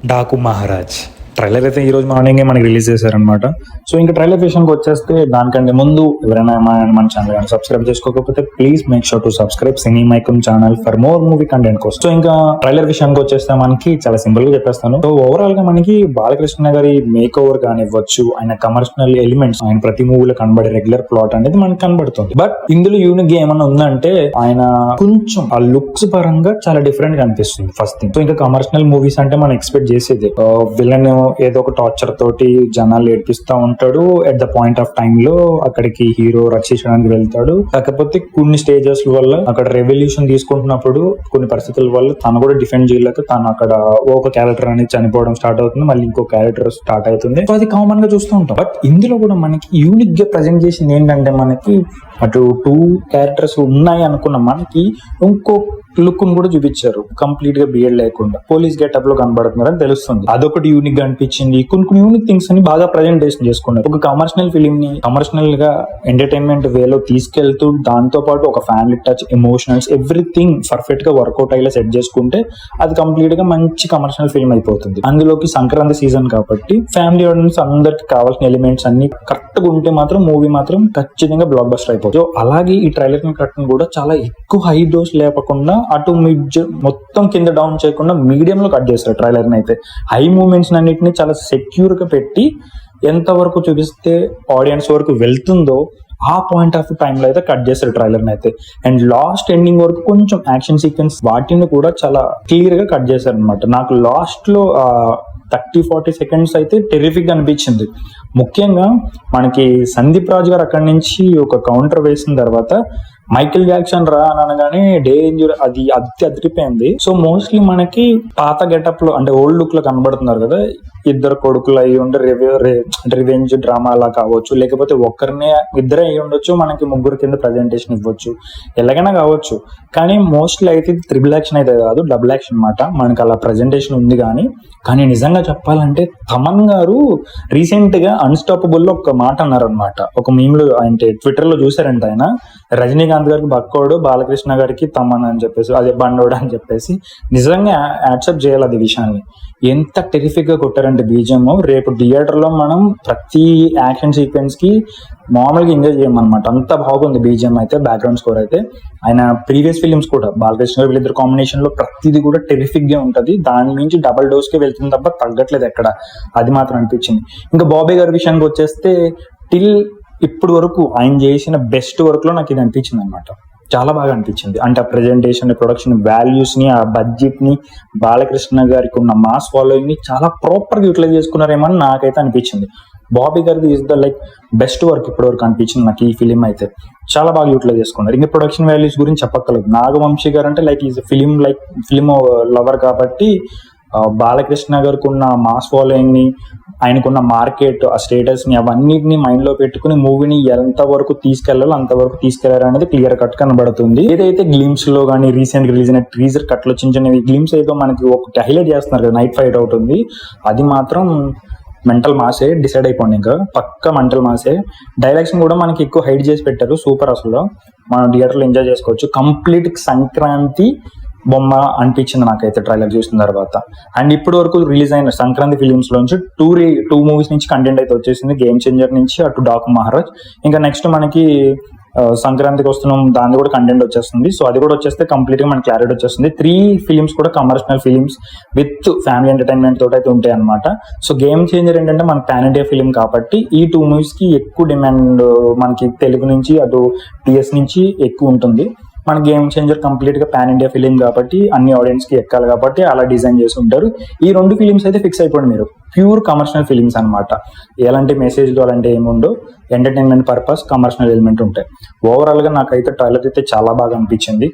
Daaku Maharaj trailer అయితే ఈ రోజు మార్నింగ్ మనకి రిలీజ్ చేశారనమాట. సో ఇంకా ట్రైలర్ విషయానికి వచ్చేస్తే దానికంటే ముందు ఎవరైనా మన ఛానల్ కానీ సబ్స్క్రైబ్ చేసుకోకపోతే please make sure to subscribe సినీ మైకమ్ channel for more movie content కోసం. సో ఇంకా ట్రైలర్ విషయానికి వచ్చేస్తే మనకి చాలా సింపుల్ గా చెప్పేస్తాను. సో ఓవరాల్ గా మనకి బాలకృష్ణ గారి మేక్ ఓవర్ కానివ్వచ్చు, ఆయన కమర్షియల్ ఎలిమెంట్స్, ఆయన ప్రతి మూవీలో కనబడే రెగ్యులర్ ప్లాట్ అనేది మనకి కనబడుతుంది. బట్ ఇందులో యూనిక్ గా ఏమన్నా ఉందంటే ఆయన కొంచెం ఆ లుక్స్ పరంగా చాలా డిఫరెంట్ గా అనిపిస్తుంది ఫస్ట్ థింగ్. సో ఇంకా కమర్షియల్ మూవీస్ అంటే మనం ఎక్స్పెక్ట్ చేసేది విలన్ ఏదో ఒక టార్చర్ తోటి జనాలు ఏడిపిస్తా ఉంటాడు. At the point of time లో అక్కడికి హీరో రక్షించడానికి వెళ్తాడు. కాకపోతే కొన్ని స్టేజెస్ వల్ల అక్కడ రెవల్యూషన్ తీసుకుంటున్నప్పుడు కొన్ని పరిస్థితుల వల్ల తను కూడా డిఫెండ్ చేయలేక తను అక్కడ ఒక క్యారెక్టర్ అనేది చనిపోవడం స్టార్ట్ అవుతుంది, మళ్ళీ ఇంకో క్యారెక్టర్ స్టార్ట్ అవుతుంది. సో అది కామన్ గా చూస్తూ ఉంటాం. బట్ ఇందులో కూడా మనకి యూనిక్ గా ప్రజెంట్ చేసింది ఏంటంటే మనకి అటు 2 క్యారెక్టర్స్ ఉన్నాయి అనుకున్న మనకి ఇంకో లుక్ కూడా చూపించారు. కంప్లీట్ గా బియర్డ్ లేకుండా పోలీస్ గెటప్ లో కనబడుతున్నారని తెలుస్తుంది. అదొకటి యూనిక్ గా అనిపించింది. కొన్ని యూనిక్ థింగ్స్ అని బాగా ప్రజెంటేషన్ చేసుకున్నారు. ఒక కమర్షియల్ ఫిలిం ని కమర్షియల్ గా ఎంటర్టైన్మెంట్ వేలో తీసుకెళ్తూ దాంతో పాటు ఒక family touch, emotionals, everything perfect గా వర్కౌట్ అయ్యేలా సెట్ చేసుకుంటే అది కంప్లీట్ గా మంచి కమర్షియల్ ఫిల్మ్ అయిపోతుంది. అందులోకి సంక్రాంతి సీజన్ కాబట్టి ఫ్యామిలీ ఆడియన్స్ అందరికి కావాల్సిన ఎలిమెంట్స్ అన్ని కరెక్ట్ గా ఉంటే మాత్రం మూవీ మాత్రం ఖచ్చితంగా బ్లాక్ బస్టర్ అయిపోతుంది. సో అలాగే ఈ ట్రైలర్ కట్టను కూడా చాలా ఎక్కువ హై డోస్ లేపకుండా అటు మిడ్ మొత్తం కింద డౌన్ చేయకుండా మీడియం లో కట్ చేస్తారు ట్రైలర్ ని. అయితే హై మూమెంట్స్ అన్నిటిని చాలా సెక్యూర్ గా పెట్టి ఎంత వరకు చూపిస్తే ఆడియన్స్ వరకు వెళ్తుందో ఆ పాయింట్ ఆఫ్ టైమ్ లో అయితే కట్ చేస్తారు ట్రైలర్ ని అయితే. అండ్ లాస్ట్ ఎండింగ్ వరకు కొంచెం యాక్షన్ సీక్వెన్స్ వాటిని కూడా చాలా క్లియర్ గా కట్ చేశారు అనమాట. నాకు లాస్ట్ లో 30-40 సెకండ్స్ అయితే టెరిఫిక్ గా అనిపించింది. ముఖ్యంగా మనకి సందీప్ రాజ్ గారు అక్కడి నుంచి ఒక కౌంటర్ వేసిన తర్వాత మైకేల్ జాక్సన్ రా అని అనగానే డేంజర్ అది అదిరిపోయింది. సో మోస్ట్లీ మనకి పాత గెటప్ లో అంటే ఓల్డ్ లుక్ లో కనబడుతున్నారు కదా, ఇద్దరు కొడుకులు అయ్యి ఉండే రివెంజ్ డ్రామా అలా కావచ్చు, లేకపోతే ఒక్కరినే ఇద్దరే అయ్యి ఉండొచ్చు, మనకి ముగ్గురు కింద ప్రజెంటేషన్ ఇవ్వచ్చు, ఎలాగైనా కావచ్చు. కానీ మోస్ట్లీ అయితే ట్రిపుల్ యాక్షన్ అయితే కాదు, డబుల్ యాక్షన్ అన్నమాట. మనకి అలా ప్రజెంటేషన్ ఉంది. కానీ నిజంగా చెప్పాలంటే తమన్ గారు రీసెంట్ గా అన్స్టాపబుల్ లో ఒక మాట అన్నారనమాట. ఒక మీమ్ లో అంటే ట్విట్టర్ లో చూసారంట ఆయన, రజనీకాంత్ గారికి బక్కోడు, బాలకృష్ణ గారికి తమన్ అని చెప్పేసి, అదే బండోడు అని చెప్పేసి. నిజంగా యాక్సెప్ట్ చేయాలి అది విషయాన్ని. ఎంత టెరిఫిక్ గా కొట్టారంటే బీజిఎం, రేపు థియేటర్ లో మనం ప్రతి యాక్షన్ సీక్వెన్స్ కి మామూలుగా ఎంజాయ్ చేయమన్నమాట. అంత బాగుంది బీజిఎం అయితే, బ్యాక్గ్రౌండ్ స్కోర్ అయితే. ఆయన ప్రీవియస్ ఫిలిమ్స్ కూడా బాలకృష్ణ గారు వీళ్ళిద్దరు కాంబినేషన్ లో ప్రతిదీ కూడా టెరిఫిక్ గా ఉంటది. దాని నుంచి డబల్ డోస్ కి వెళ్తుంది తప్ప తగ్గట్లేదు ఎక్కడ, అది మాత్రం అనిపించింది. ఇంకా బాబీ గారి విషయానికి వచ్చేస్తే టిల్ ఇప్పుడు వరకు ఆయన చేసిన బెస్ట్ వర్క్ లో నాకు ఇది అనిపించింది అనమాట. చాలా బాగా అనిపించింది. అంటే ఆ ప్రెజెంటేషన్, ప్రొడక్షన్ వాల్యూస్ ని, ఆ బడ్జెట్ ని, బాలకృష్ణ గారికి ఉన్న మాస్ ఫాలోయింగ్ ని చాలా ప్రాపర్ గా యూటిలైజ్ చేసుకున్నారేమో అని నాకైతే అనిపించింది. బాబీ గారిది ఈజ్ ద బెస్ట్ వర్క్ ఇప్పటి వరకు అనిపించింది నాకు ఈ ఫిలిం అయితే. చాలా బాగా యూటిలైజ్ చేసుకున్నారు. ఇంకా ప్రొడక్షన్ వాల్యూస్ గురించి చెప్పక్కర్లేదు. నాగవంశీ గారు అంటే ఈజ్ ఫిలిం లవర్ కాబట్టి బాలకృష్ణ గారికి ఉన్న మాస్ ఫాలోయింగ్ ని, ఆయనకున్న మార్కెట్, ఆ స్టేటస్ ని, అవన్నిటిని మైండ్ లో పెట్టుకుని మూవీని ఎంత వరకు తీసుకెళ్లాలో అంతవరకు తీసుకెళ్లారు అనేది క్లియర్ కట్ కనబడుతుంది. ఏదైతే గ్లిమ్స్ లో కానీ రీసెంట్ రిలీజ్ అయిన టీజర్ కట్ లో చిన్న గ్లిమ్స్ ఏదో మనకి ఒకటి హైలైట్ చేస్తున్నారు కదా, నైట్ ఫైట్ అవుతుంది, అది మాత్రం మెంటల్ మాసే. డిసైడ్ అయిపోండి, ఇంకా పక్క మెంటల్ మాసే. డైలాగ్స్ కూడా మనకి ఎక్కువ హైడ్ చేసి పెట్టారు, సూపర్. అసలు మనం థియేటర్ లో ఎంజాయ్ చేసుకోవచ్చు. కంప్లీట్ సంక్రాంతి బొమ్మ అనిపించింది నాకైతే ట్రైలర్ చూసిన తర్వాత. అండ్ ఇప్పటి వరకు రిలీజ్ అయిన సంక్రాంతి ఫిలిమ్స్ లోంచి టూ మూవీస్ నుంచి కంటెంట్ అయితే వచ్చేసింది. గేమ్ చేంజర్ నుంచి అటు డాకు మహారాజ్. ఇంకా నెక్స్ట్ మనకి సంక్రాంతికి వస్తున్నాం, దాని కూడా కంటెంట్ వచ్చేస్తుంది. సో అది కూడా వచ్చేస్తే కంప్లీట్ గా మనకి క్లారిటీ వచ్చేస్తుంది. 3 ఫిలిమ్స్ కూడా commercial films with family entertainment తోటి అయితే ఉంటాయి అనమాట. సో గేమ్ చేంజర్ ఏంటంటే మన పాన్ ఇండియా ఫిలిం కాబట్టి ఈ 2 మూవీస్ కి ఎక్కువ డిమాండ్ మనకి తెలుగు నుంచి అటు టిఎస్ నుంచి ఎక్కువ ఉంటుంది. మన గేమ్ చేంజర్ కంప్లీట్ గా పాన్ ఇండియా ఫిలిం కాబట్టి అన్ని ఆడియన్స్ కి ఎక్కాలి కాబట్టి అలా డిజైన్ చేసి ఉంటారు. ఈ 2 ఫిలిమ్స్ అయితే ఫిక్స్ అయిపోండి మీరు, ప్యూర్ కమర్షియల్ ఫిలిమ్స్ అనమాట. ఎలాంటి మెసేజ్లు అలాంటి ఏముండో, ఎంటర్టైన్మెంట్ పర్పస్, కమర్షియల్ ఎలిమెంట్ ఉంటాయి. ఓవరాల్ గా నాకైతే ట్రైలర్ అయితే చాలా బాగా అనిపించింది.